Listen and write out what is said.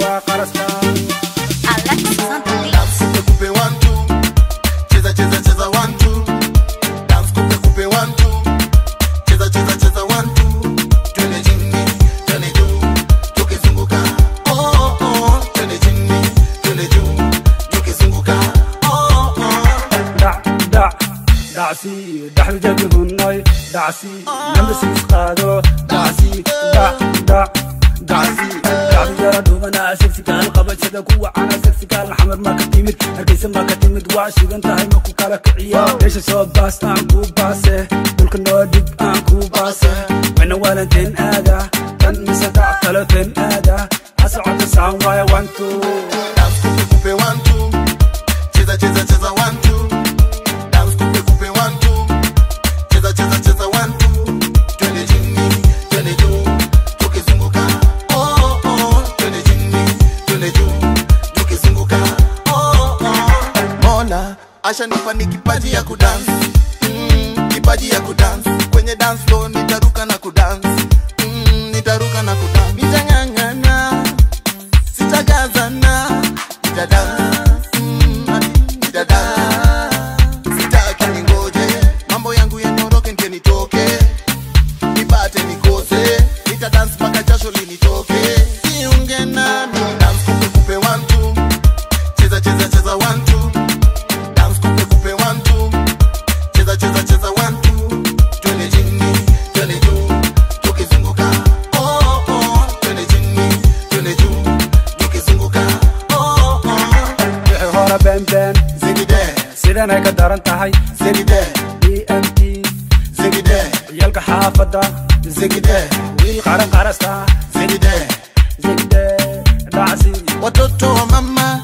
wa qarasta Alexis on the beat. Dance kupe 1 2 cheza cheza cheza 1 2 dance kupe 1 2 cheza cheza cheza 1 2 twende chini twende juu tukizunguka oh oh twende chini twende juu tukizunguka oh oh دعسي دحل جدهناي دعسي نمسي قادو دعسي دعسي يا دوبنا سكسي كان قبل شدا كو انا سكسي كان حمر ما كتيمد اركيس ما كتيمد واشي انت هاي ما كو كلا كعيا ليش سو باس انكو باسه كلك نودك انكو باسه وانا ولنتين ادا كان مسدع ثلاثين ادا اسعد ساعه واي 1 2 dance kupe 1 2 cheza cheza cheza 1 2 Asha nifani kipaji ya kudance kipaji ya kudance kwenye dance floor nitaruka na kudance nitaruka na kudance nitangangana sitagazana nitadance sitaki ningoje mambo yangu yanoroke ndio nitoke nipate nikose nitadance mpaka jasho linitoke siunge nami dance kupe 1 2 cheza cheza cheza 1 2 بن زينيده سيدنا كدارن تahay زينيده EMT زينيده يلقى حافظة زينيده والقرن قرستا زينيده دعسي watoto wa mama